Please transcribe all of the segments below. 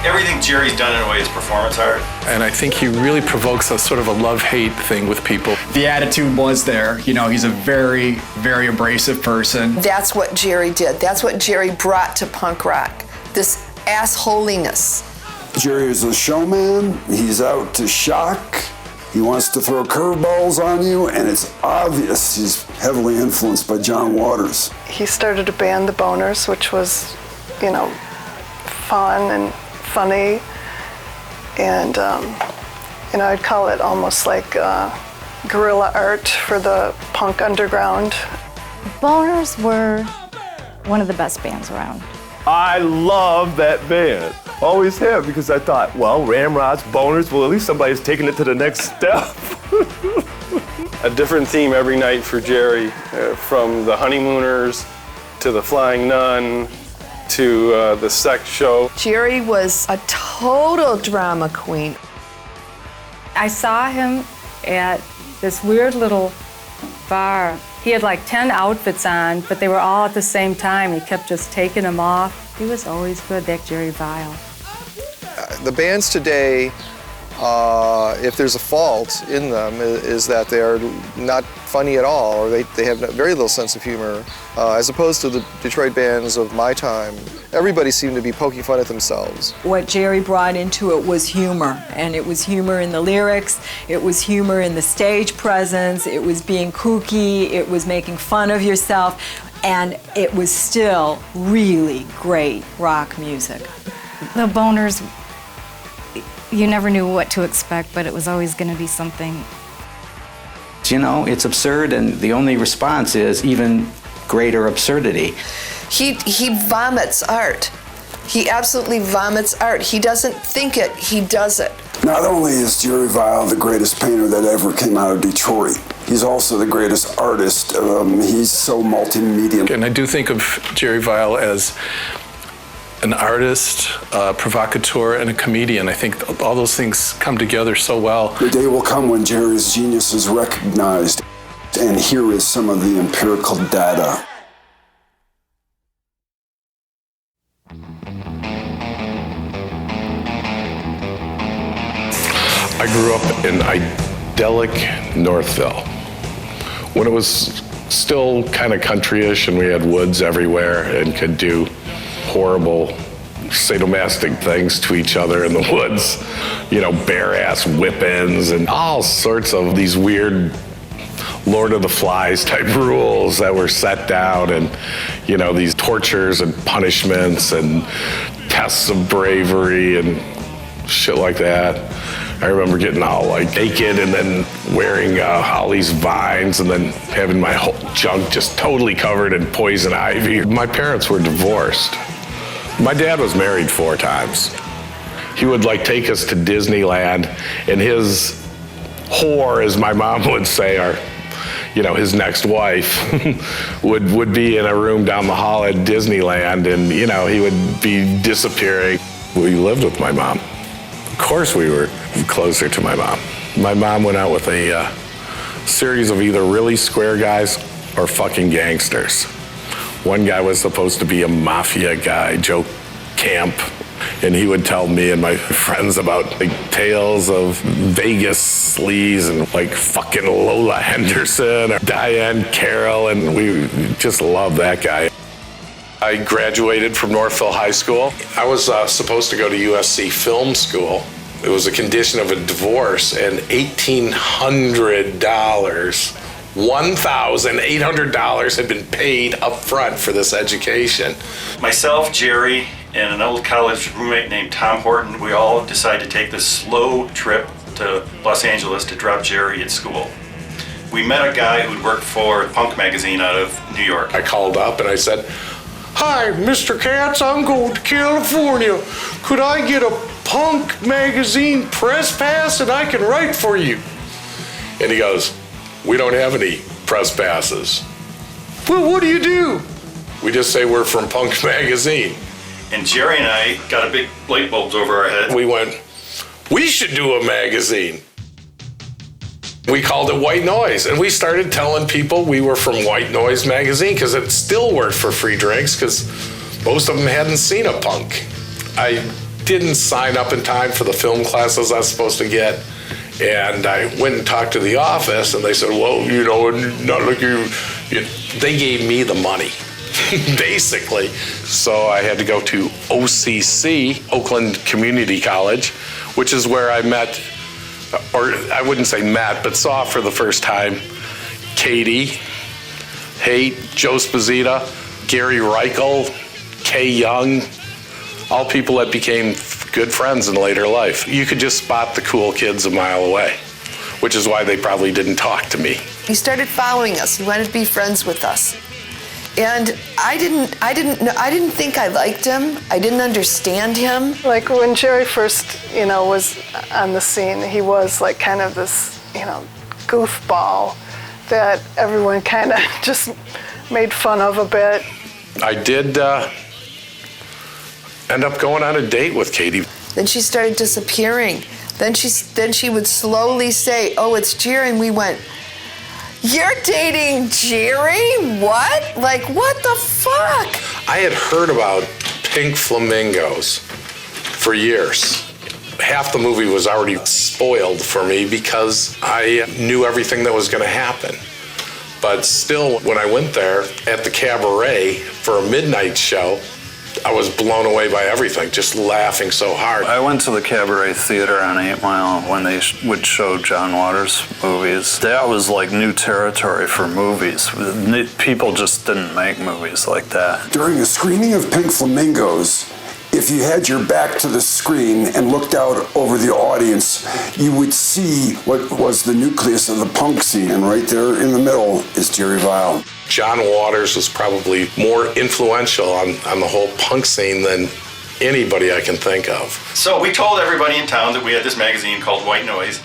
Everything Jerry's done in a way is performance art. And I think he really provokes a sort of a love-hate thing with people. The attitude was there. You know, he's a very, very abrasive person. That's what Jerry did. That's what Jerry brought to punk rock. This assholiness. Jerry is a showman. He's out to shock. He wants to throw curveballs on you, and it's obvious he's heavily influenced by John Waters. He started a band, The Boners, which was, you know, fun and funny. And, you know, I'd call it almost like guerrilla art for the punk underground. Boners were one of the best bands around. I love that band. Always have, because I thought, well, Ramrods, Boners, well, at least somebody's taking it to the next step. A different theme every night for Jerry, from the Honeymooners to the Flying Nun to the sex show. Jerry was a total drama queen. I saw him at this weird little bar. He had like 10 outfits on, but they were all at the same time. He kept just taking them off. He was always good, that Jerry Vile. The bands today, if there's a fault in them, is that they are not funny at all, or they have very little sense of humor, as opposed to the Detroit bands of my time. Everybody seemed to be poking fun at themselves. What Jerry brought into it was humor, and it was humor in the lyrics, it was humor in the stage presence, it was being kooky, it was making fun of yourself, and it was still really great rock music. The Boners, you never knew what to expect, but it was always going to be something. You know, it's absurd, and the only response is even greater absurdity. He vomits art. He absolutely vomits art. He doesn't think it, he does it. Not only is Jerry Vile the greatest painter that ever came out of Detroit, he's also the greatest artist. He's so multimedia. And I do think of Jerry Vile as an artist, a provocateur, and a comedian. I think all those things come together so well. The day will come when Jerry's genius is recognized, and here is some of the empirical data. I grew up in idyllic Northville, when it was still kind of country-ish and we had woods everywhere and could do horrible sadomasochistic things to each other in the woods. You know, bare-ass whippings and all sorts of these weird Lord of the Flies type rules that were set down, and, you know, these tortures and punishments and tests of bravery and shit like that. I remember getting all like naked and then wearing all these vines and then having my whole junk just totally covered in poison ivy. My parents were divorced. My dad was married 4 times. He would like take us to Disneyland, and his whore, as my mom would say, or, you know, his next wife, would be in a room down the hall at Disneyland, and, you know, he would be disappearing. We lived with my mom. Of course we were closer to my mom. My mom went out with a series of either really square guys or fucking gangsters. One guy was supposed to be a mafia guy, Joe Camp, and he would tell me and my friends about like tales of Vegas sleaze and like fucking Lola Henderson or Diane Carroll, and we just loved that guy. I graduated from Northville High School. I was supposed to go to USC Film School. It was a condition of a divorce, and $1,800, $1,800 had been paid up front for this education. Myself, Jerry, and an old college roommate named Tom Horton, we all decided to take this slow trip to Los Angeles to drop Jerry at school. We met a guy who'd worked for Punk magazine out of New York. I called up and I said, "Hi, Mr. Katz, I'm going to California. Could I get a Punk magazine press pass and I can write for you?" And he goes, "We don't have any press passes." "Well, what do you do?" "We just say we're from Punk magazine." And Jerry and I got a big light bulbs over our head. We went, "We should do a magazine." We called it White Noise, and we started telling people we were from White Noise magazine because it still worked for free drinks because most of them hadn't seen a punk. I didn't sign up in time for the film classes I was supposed to get. And I went and talked to the office, and they said, well, you know, not like they gave me the money, basically. So I had to go to OCC, Oakland Community College, which is where I met, or I wouldn't say met, but saw for the first time Katie, Haight, Joe Sposita, Gary Reichel, Kay Young, all people that became good friends in later life. You could just spot the cool kids a mile away, which is why they probably didn't talk to me. He started following us. He wanted to be friends with us. And I didn't think I liked him. I didn't understand him. Like when Jerry first, was on the scene, he was like kind of this, goofball that everyone kind of just made fun of a bit. I did end up going on a date with Katie. Then she started disappearing. Then she would slowly say, oh, it's Jerry, and we went, you're dating Jerry? What? Like, what the fuck? I had heard about pink flamingos for years. Half the movie was already spoiled for me because I knew everything that was going to happen. But still, when I went there at the cabaret for a midnight show, I was blown away by everything, just laughing so hard. I went to the Cabaret Theater on 8 Mile when they would show John Waters movies. That was like new territory for movies. People just didn't make movies like that. During a screening of Pink Flamingos, if you had your back to the screen and looked out over the audience, you would see what was the nucleus of the punk scene, and right there in the middle is Jerry Vile. John Waters was probably more influential on the whole punk scene than anybody I can think of. So we told everybody in town that we had this magazine called White Noise.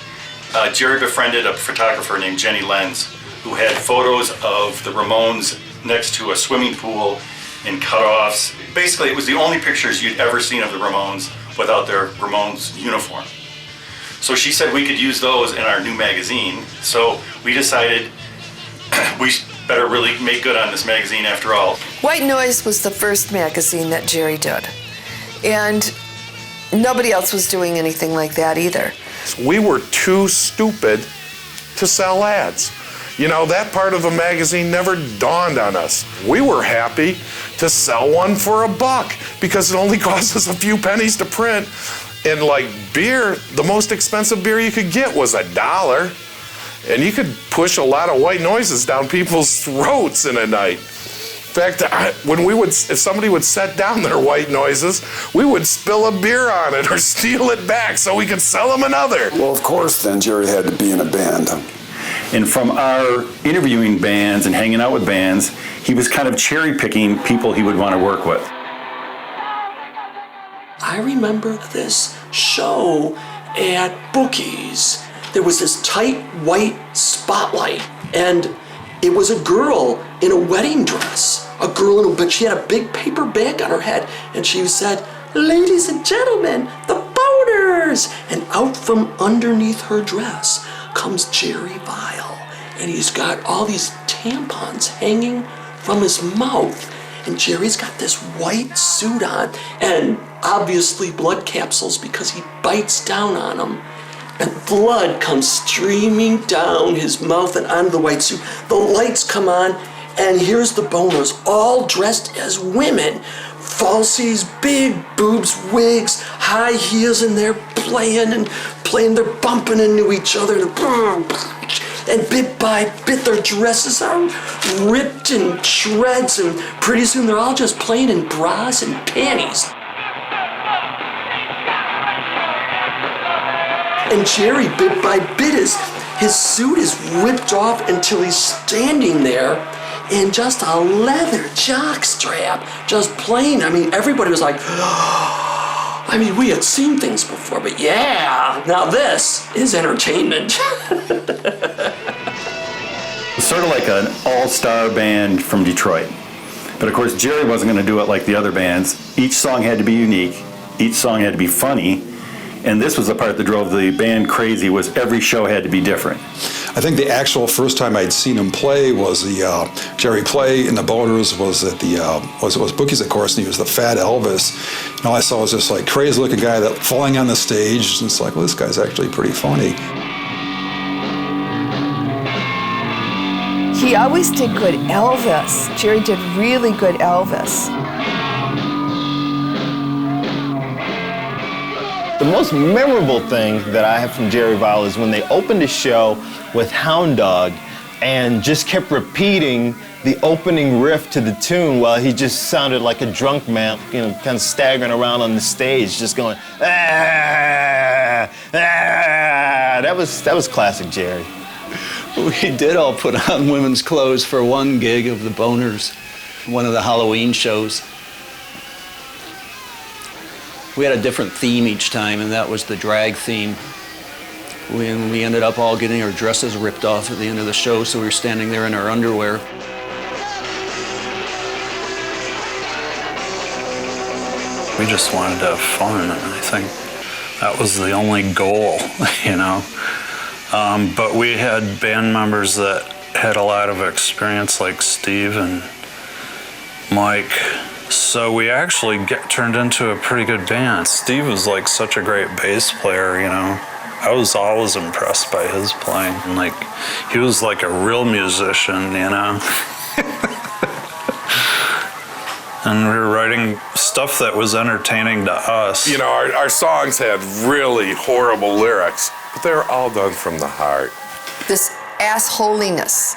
Jerry befriended a photographer named Jenny Lenz, who had photos of the Ramones next to a swimming pool in cutoffs. Basically, it was the only pictures you'd ever seen of the Ramones without their Ramones uniform. So she said we could use those in our new magazine. So we decided we better really make good on this magazine after all. White Noise was the first magazine that Jerry did. And nobody else was doing anything like that either. We were too stupid to sell ads. That part of the magazine never dawned on us. We were happy to sell one for $1 because it only cost us a few pennies to print. And like beer, the most expensive beer you could get was $1. And you could push a lot of White Noises down people's throats in a night. In fact, if somebody would set down their White Noises, we would spill a beer on it or steal it back so we could sell them another. Well, of course, then Jerry had to be in a band. And from our interviewing bands and hanging out with bands, he was kind of cherry-picking people he would want to work with. I remember this show at Bookie's. There was this tight white spotlight, and it was a girl in a wedding dress. But she had a big paper bag on her head, and she said, "Ladies and gentlemen, the boners!" And out from underneath her dress comes Jerry Vile, and he's got all these tampons hanging from his mouth, and Jerry's got this white suit on, and obviously blood capsules because he bites down on them, and blood comes streaming down his mouth and onto the white suit. The lights come on, and here's the boners, all dressed as women. Falsies, big boobs, wigs, high heels, and they're playing, they're bumping into each other, and bit by bit their dresses are ripped in shreds, and pretty soon they're all just playing in bras and panties. And Jerry, bit by bit, his suit is ripped off until he's standing there in just a leather jockstrap, just plain. Everybody was like, we had seen things before, but yeah, now this is entertainment. It's sort of like an all-star band from Detroit. But of course, Jerry wasn't going to do it like the other bands. Each song had to be unique. Each song had to be funny. And this was the part that drove the band crazy, was every show had to be different. I I think the actual first time I'd seen him play was the Jerry play in the Boners was at the was Bookie's, of course, and he was the Fat Elvis. And all I saw was this like crazy looking guy that falling on the stage, and it's like, well, this guy's actually pretty funny. He always did good Elvis. Jerry did really good Elvis. The most memorable thing that I have from Jerry Vile is when they opened a show with Hound Dog and just kept repeating the opening riff to the tune while he just sounded like a drunk man, you know, kind of staggering around on the stage, just going, ah, ah. That was classic Jerry. We did all put on women's clothes for one gig of the Boners, one of the Halloween shows. We had a different theme each time, and that was the drag theme. We ended up all getting our dresses ripped off at the end of the show, so we were standing there in our underwear. We just wanted to have fun, and I think that was the only goal, you know. But we had band members that had a lot of experience, like Steve and Mike. So we actually turned into a pretty good band. Steve was like such a great bass player, you know. I was always impressed by his playing. And like, he was like a real musician, you know. And we were writing stuff that was entertaining to us. You know, our songs had really horrible lyrics, but they were all done from the heart. This assholiness.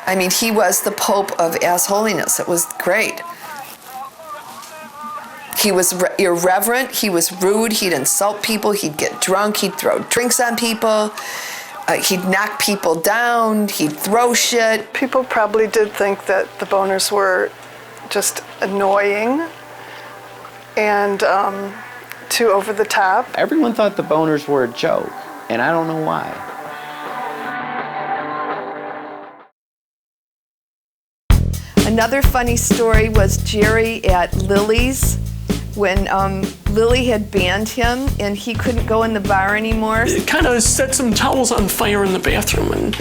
I mean, he was the Pope of assholiness. It was great. He was irreverent, he was rude, he'd insult people, he'd get drunk, he'd throw drinks on people, he'd knock people down, he'd throw shit. People probably did think that the Boners were just annoying and too over the top. Everyone thought the Boners were a joke, and I don't know why. Another funny story was Jerry at Lily's when Lily had banned him and he couldn't go in the bar anymore. It kind of set some towels on fire in the bathroom, and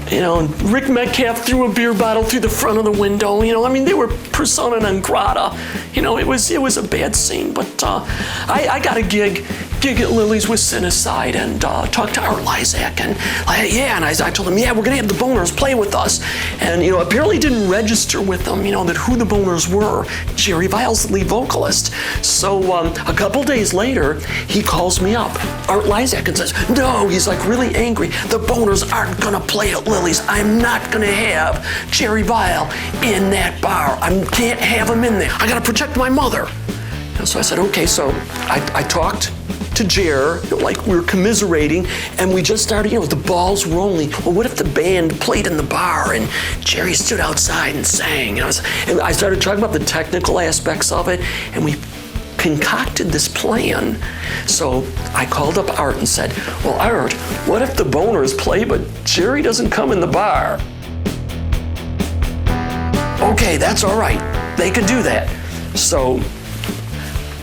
you know, Rick Metcalf threw a beer bottle through the front of the window. You know, I mean, they were persona non grata. You know, it was a bad scene. But I got a gig at Lily's with Cinecide and talked to Art Lysak, and I told him, yeah, we're gonna have the Boners play with us. And you know, apparently didn't register with them, you know, that who the Boners were. Jerry Vile's the lead vocalist. So a couple days later, he calls me up, Art Lysak, and says, no, he's like really angry. The Boners aren't gonna play at Lily's. I'm not gonna have Jerry Vile in that bar. I can't have him in there. I gotta protect my mother. And so I said, okay. So I talked to Jer, like we were commiserating, and we just started, you know, the balls rolling. Well, what if the band played in the bar and Jerry stood outside and sang? And I started talking about the technical aspects of it, and we concocted this plan. So I called up Art and said, well, Art, what if the Boners play, but Jerry doesn't come in the bar? Okay, that's all right. They could do that. So,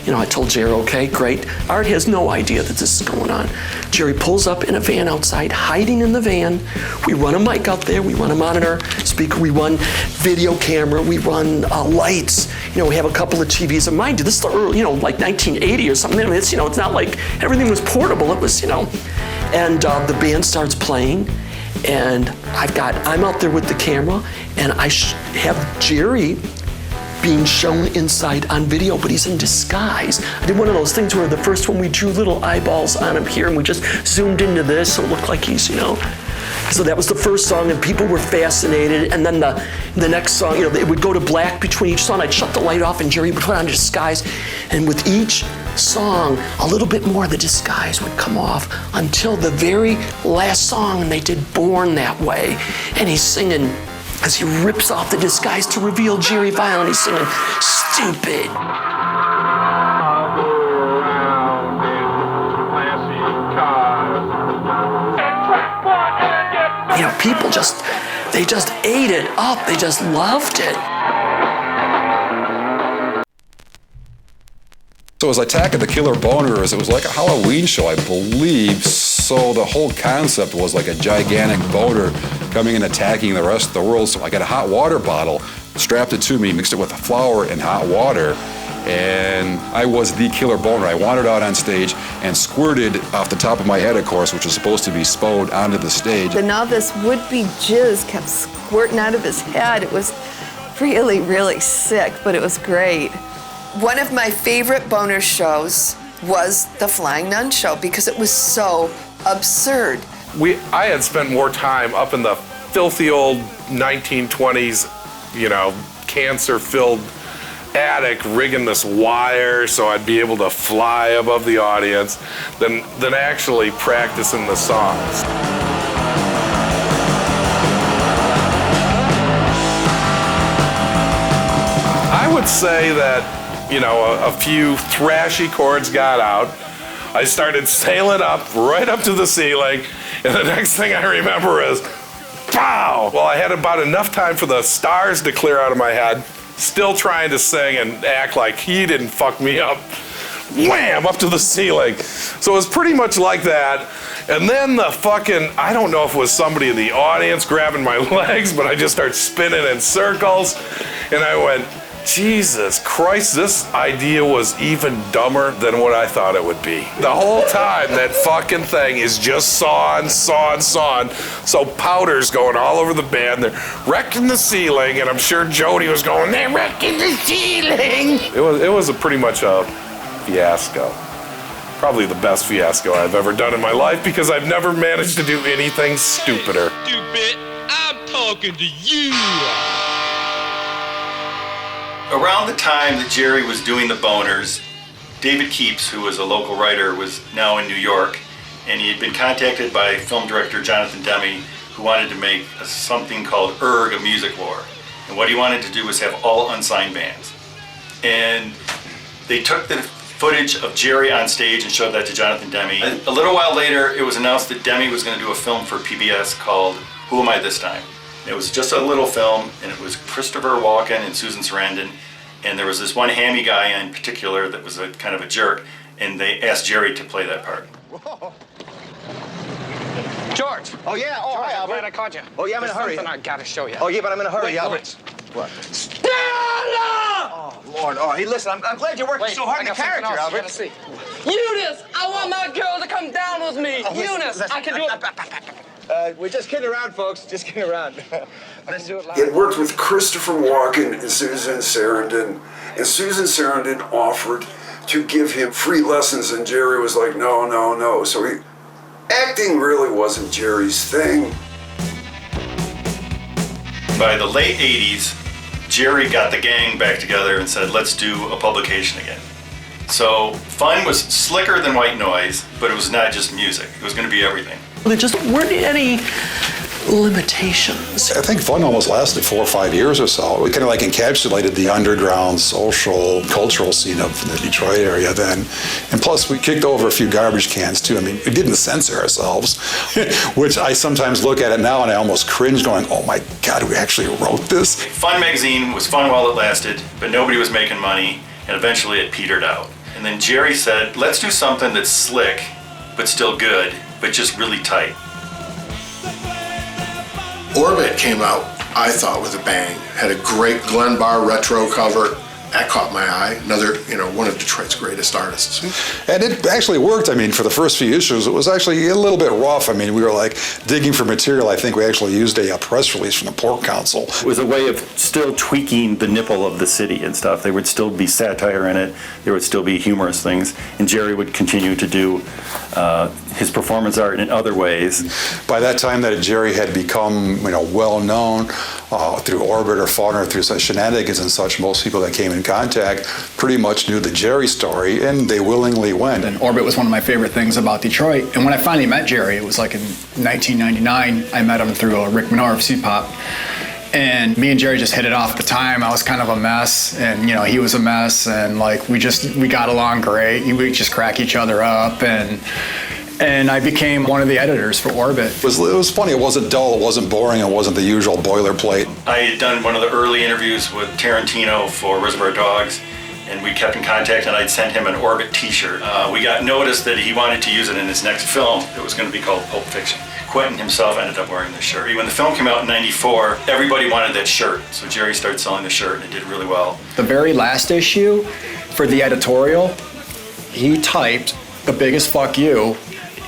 you know, I told Jerry, okay, great. Art has no idea that this is going on. Jerry pulls up in a van outside, hiding in the van. We run a mic out there, we run a monitor, speaker, we run video camera, we run lights. You know, we have a couple of TVs. And mind you, this is the early, you know, like 1980 or something. I mean, it's, you know, it's not like everything was portable. It was, you know, and the band starts playing, and I'm out there with the camera, and I have Jerry being shown inside on video, but he's in disguise. I did one of those things where the first one we drew little eyeballs on him here, and we just zoomed into this so it looked like he's, you know. So that was the first song, and people were fascinated. And then the next song, you know, it would go to black between each song. I'd shut the light off, and Jerry would put on a disguise. And with each song, a little bit more of the disguise would come off until the very last song, and they did Born That Way. And he's singing as he rips off the disguise to reveal Jerry Vile, and he's singing Stupid. You know, people they just ate it up. They just loved it. So as Attack of the Killer Boners, it was like a Halloween show, I believe. So the whole concept was like a gigantic boner coming and attacking the rest of the world. So I got a hot water bottle, strapped it to me, mixed it with flour and hot water, and I was the killer boner. I wandered out on stage and squirted off the top of my head, of course, which was supposed to be spode onto the stage. And all this would-be jizz kept squirting out of his head. It was really, really sick, but it was great. One of my favorite boner shows was the Flying Nun show because it was so absurd. I had spent more time up in the filthy old 1920s, cancer-filled attic rigging this wire so I'd be able to fly above the audience than actually practicing the songs. I would say that, a few thrashy chords got out. I started sailing up, right up to the ceiling, and the next thing I remember is, pow! Well, I had about enough time for the stars to clear out of my head, still trying to sing and act like he didn't fuck me up. Wham! Up to the ceiling. So it was pretty much like that. And then I don't know if it was somebody in the audience grabbing my legs, but I just started spinning in circles. And I went, Jesus Christ, this idea was even dumber than what I thought it would be. The whole time, that fucking thing is just sawing. So powder's going all over the band. They're wrecking the ceiling, and I'm sure Jody was going, they're wrecking the ceiling. It was pretty much a fiasco. Probably the best fiasco I've ever done in my life because I've never managed to do anything stupider. Stupid, I'm talking to you. Around the time that Jerry was doing the boners, David Keeps, who was a local writer, was now in New York, and he had been contacted by film director Jonathan Demme, who wanted to make something called Erg, a music lore. And what he wanted to do was have all unsigned bands. And they took the footage of Jerry on stage and showed that to Jonathan Demme. A little while later, it was announced that Demme was going to do a film for PBS called Who Am I This Time? It was just a little film, and it was Christopher Walken and Susan Sarandon, and there was this one hammy guy in particular that was a kind of a jerk, and they asked Jerry to play that part. George! Oh, yeah. Oh, George, hi, Albert. I'm glad I caught you. Oh, yeah, I'm in a hurry. There's something I gotta show you. Oh, yeah, but I'm in a hurry, Wait, Albert. What? Stella! Oh, Lord. Oh, hey, listen, I'm glad you're working so hard in the character, Albert. You gotta see. Eunice, I want my girl to come down with me. Oh, Eunice, I can do it. We're just kidding around, folks. Just kidding around. Let's do it live. He had worked with Christopher Walken and Susan Sarandon, and Susan Sarandon offered to give him free lessons, and Jerry was like, no. So acting really wasn't Jerry's thing. By the late 80s, Jerry got the gang back together and said, let's do a publication again. So Fun was slicker than White Noise, but it was not just music. It was going to be everything. There just weren't any limitations. I think Fun almost lasted 4 or 5 years or so. We kind of like encapsulated the underground social, cultural scene of the Detroit area then. And plus we kicked over a few garbage cans too. I mean, we didn't censor ourselves, which I sometimes look at it now and I almost cringe going, oh my God, we actually wrote this? Fun magazine was fun while it lasted, but nobody was making money, and eventually it petered out. And then Jerry said, let's do something that's slick, but still good, but just really tight. Orbit came out, I thought, with a bang. Had a great Glenn Barr retro cover. That caught my eye. Another, one of Detroit's greatest artists. And it actually worked. I mean, for the first few issues, it was actually a little bit rough. I mean, we were like digging for material. I think we actually used a press release from the Pork Council. It was a way of still tweaking the nipple of the city and stuff. There would still be satire in it. There would still be humorous things. And Jerry would continue to do his performance art in other ways. By that time that Jerry had become, well known through Orbit or Fun or through such shenanigans and such, most people that came in contact pretty much knew the Jerry story, and they willingly went. And Orbit was one of my favorite things about Detroit. And when I finally met Jerry, it was like in 1999. I met him through Rick Minor of C-Pop. And me and Jerry just hit it off at the time. I was kind of a mess, and he was a mess, and we got along great. We just crack each other up, and I became one of the editors for Orbit. It was funny. It wasn't dull. It wasn't boring. It wasn't the usual boilerplate. I had done one of the early interviews with Tarantino for Reservoir Dogs, and we kept in contact, and I'd sent him an Orbit t-shirt. We got notice that he wanted to use it in his next film. It was going to be called Pulp Fiction. Quentin himself ended up wearing the shirt. When the film came out in '94, everybody wanted that shirt, so Jerry started selling the shirt, and it did really well. The very last issue, for the editorial, he typed the biggest fuck you.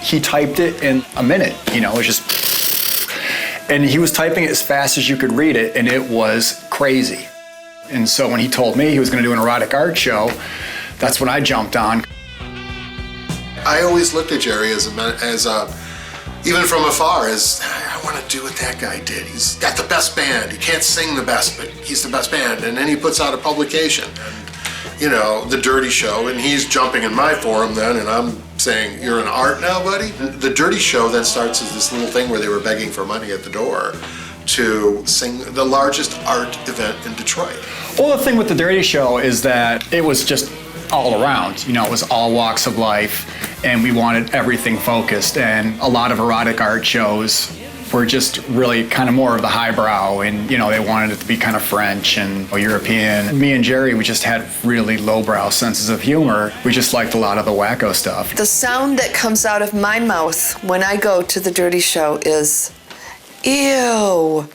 He typed it in a minute, it was just, and he was typing it as fast as you could read it, and it was crazy. And so when he told me he was going to do an erotic art show, that's when I jumped on. I always looked at Jerry as even from afar, as I want to do what that guy did. He's got the best band. He can't sing the best, but he's the best band. And then he puts out a publication, and, The Dirty Show, and he's jumping in my forum then, and I'm saying, you're an art now, buddy? And The Dirty Show then starts as this little thing where they were begging for money at the door to sing the largest art event in Detroit. Well, the thing with The Dirty Show is that it was just all around. It was all walks of life, and we wanted everything focused. And a lot of erotic art shows were just really kind of more of the highbrow, and they wanted it to be kind of French and European. Me and Jerry, we just had really lowbrow senses of humor. We just liked a lot of the wacko stuff. The sound that comes out of my mouth when I go to The Dirty Show is, ew.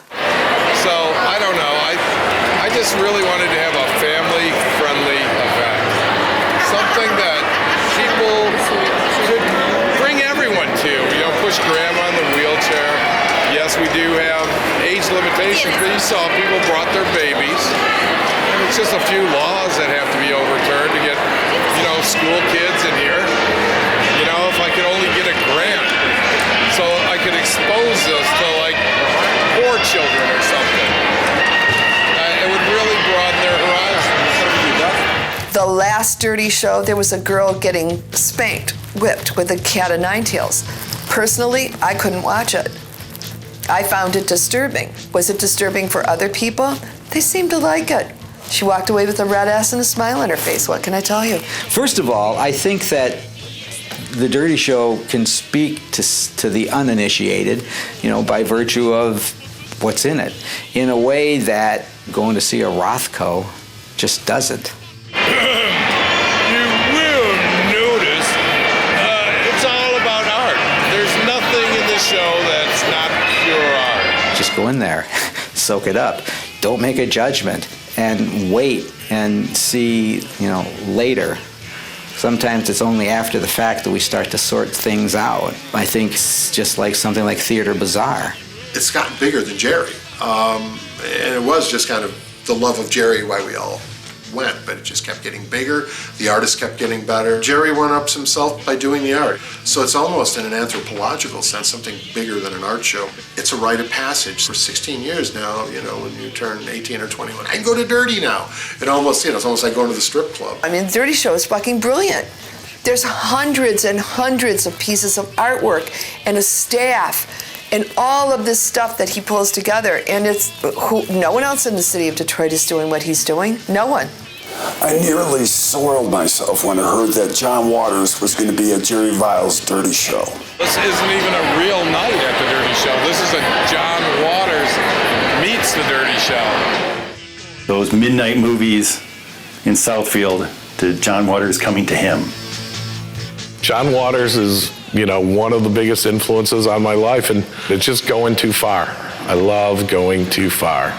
So, I don't know. I just really wanted to have a family-friendly event. Something that people could bring everyone to. Push grandma in the wheelchair. Yes, we do have age limitations, but you saw people brought their babies. And it's just a few laws that have to be overturned to get, school kids in here. If I could only get a grant so I could expose this to, poor children or something. It would really broaden their horizons. The last Dirty Show, there was a girl getting spanked, whipped with a cat of nine tails. Personally, I couldn't watch it. I found it disturbing. Was it disturbing for other people? They seemed to like it. She walked away with a red ass and a smile on her face. What can I tell you? First of all, I think that The Dirty Show can speak to the uninitiated, by virtue of what's in it, in a way that going to see a Rothko just doesn't. You will notice it's all about art. There's nothing in this show that's not pure art. Just go in there, soak it up. Don't make a judgment and wait and see, later. Sometimes it's only after the fact that we start to sort things out. I think it's just like something like Theater Bazaar. It's gotten bigger than Jerry. And it was just kind of the love of Jerry why we all went, but it just kept getting bigger. The artist kept getting better. Jerry one-ups himself by doing the art. So it's almost in an anthropological sense, something bigger than an art show. It's a rite of passage. For 16 years now, when you turn 18 or 21, I can go to Dirty now. It almost, it's almost like going to the strip club. The Dirty Show is fucking brilliant. There's hundreds and hundreds of pieces of artwork and a staff and all of this stuff that he pulls together. And no one else in the city of Detroit is doing what he's doing. No one. I nearly soiled myself when I heard that John Waters was going to be at Jerry Vile's Dirty Show. This isn't even a real night at the Dirty Show. This is a John Waters meets the Dirty Show. Those midnight movies in Southfield to John Waters coming to him. John Waters is, one of the biggest influences on my life, and it's just going too far. I love going too far.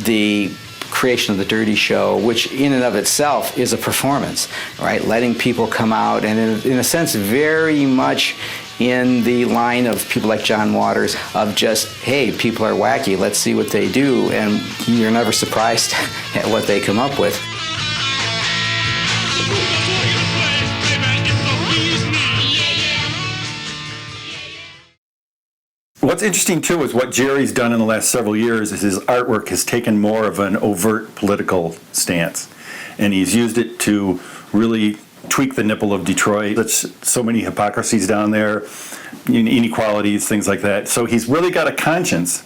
The creation of the Dirty Show, which in and of itself is a performance, right? Letting people come out, and in a sense, very much in the line of people like John Waters, of just, hey, people are wacky, let's see what they do, and you're never surprised at what they come up with. What's interesting too is what Jerry's done in the last several years is his artwork has taken more of an overt political stance, and he's used it to really tweak the nipple of Detroit. There's so many hypocrisies down there, inequalities, things like that. So he's really got a conscience,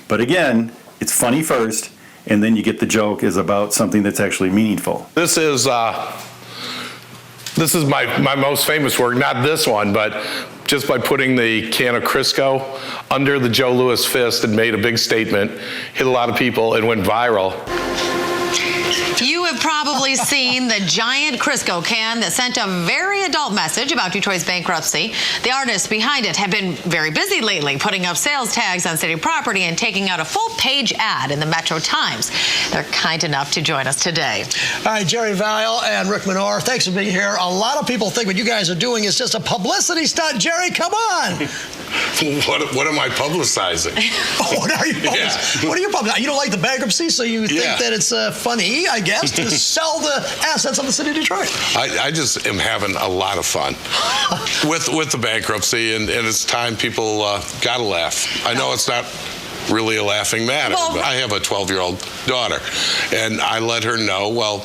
but again, it's funny first, and then you get the joke is about something that's actually meaningful. This is my most famous work, not this one, but just by putting the can of Crisco under the Joe Louis fist and made a big statement, hit a lot of people, and went viral. You have probably seen the giant Crisco can that sent a very adult message about Detroit's bankruptcy. The artists behind it have been very busy lately, putting up sales tags on city property and taking out a full-page ad in the Metro Times. They're kind enough to join us today. All right, Jerry Vile and Rick Menor, thanks for being here. A lot of people think what you guys are doing is just a publicity stunt. Jerry, come on. What am I publicizing? What are you publicizing? What are you publicizing? You don't like the bankruptcy, so you think that it's funny, I guess, to sell the assets of the city of Detroit. I just am having a lot of fun with the bankruptcy, and it's time people gotta laugh. I know it's not really a laughing matter, but I have a 12-year-old daughter, and I let her know, well,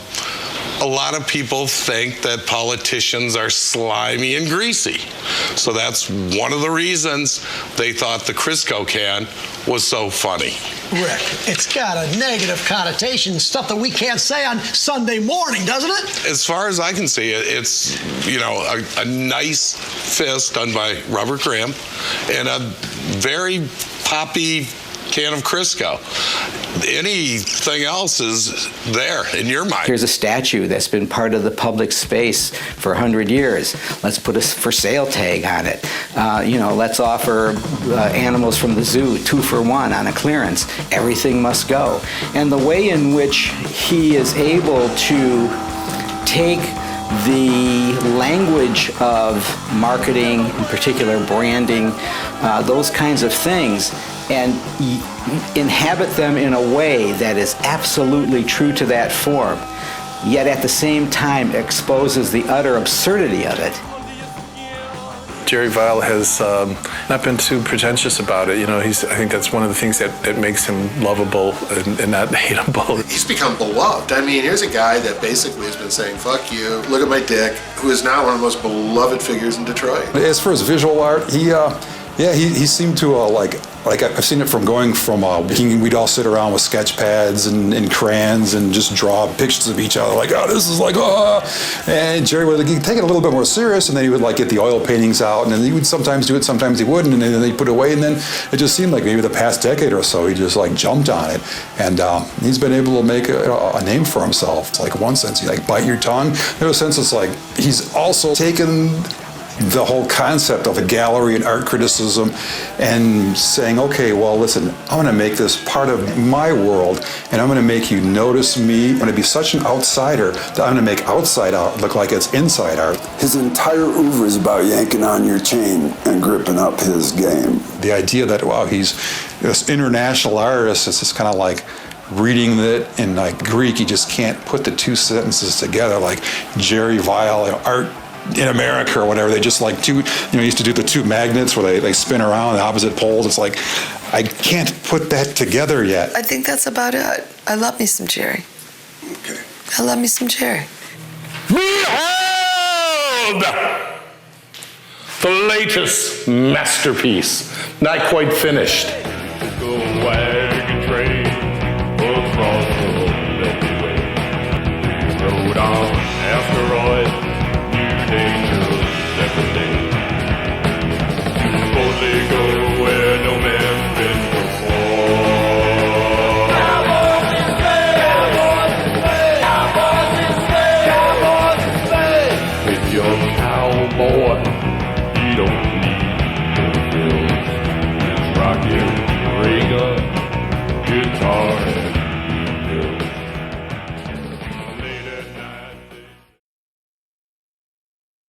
a lot of people think that politicians are slimy and greasy. So that's one of the reasons they thought the Crisco can was so funny. Rick, it's got a negative connotation, stuff that we can't say on Sunday morning, doesn't it? As far as I can see, it's, a nice fist done by Robert Graham and a very poppy can of Crisco. Anything else is there in your mind. Here's a statue that's been part of the public space for 100 years. Let's put a for sale tag on it. Let's offer animals from the zoo 2 for 1 on a clearance. Everything must go. And the way in which he is able to take the language of marketing, in particular branding, those kinds of things, and inhabit them in a way that is absolutely true to that form, yet at the same time exposes the utter absurdity of it. Jerry Vile has not been too pretentious about it. I think that's one of the things that makes him lovable and not hateable. He's become beloved. I mean, here's a guy that basically has been saying, fuck you, look at my dick, who is now one of the most beloved figures in Detroit. As for his visual art, he seemed to like I've seen it from going from we'd all sit around with sketch pads and crayons and just draw pictures of each other like, oh, this is like, oh, and Jerry would take it a little bit more serious, and then he would get the oil paintings out, and then he would sometimes do it, sometimes he wouldn't, and then he'd put it away, and then it just seemed like maybe the past decade or so he just jumped on it, and he's been able to make a name for himself. It's in one sense you bite your tongue. In a sense it's he's also taken the whole concept of a gallery and art criticism and saying, okay, well, listen, I'm going to make this part of my world, and I'm going to make you notice me. I'm going to be such an outsider that I'm going to make outside art look like it's inside art. His entire oeuvre is about yanking on your chain and gripping up his game. The idea that, wow, he's this international artist, it's just kind of reading it in Greek, you just can't put the two sentences together, Jerry Vile, art in America or whatever. They just used to do the two magnets where they spin around the opposite poles. It's I can't put that together yet. I think that's about it. I love me some Jerry. Okay. I love me some Jerry. Behold! The latest masterpiece, not quite finished. The wagon train across the Milky Way. Please load on asteroids. Dangerous every day. You boldly go where no man's been before. Cowboys in space! Cowboys in space! Cowboys in space! Cowboys in space! With your cowboy, you don't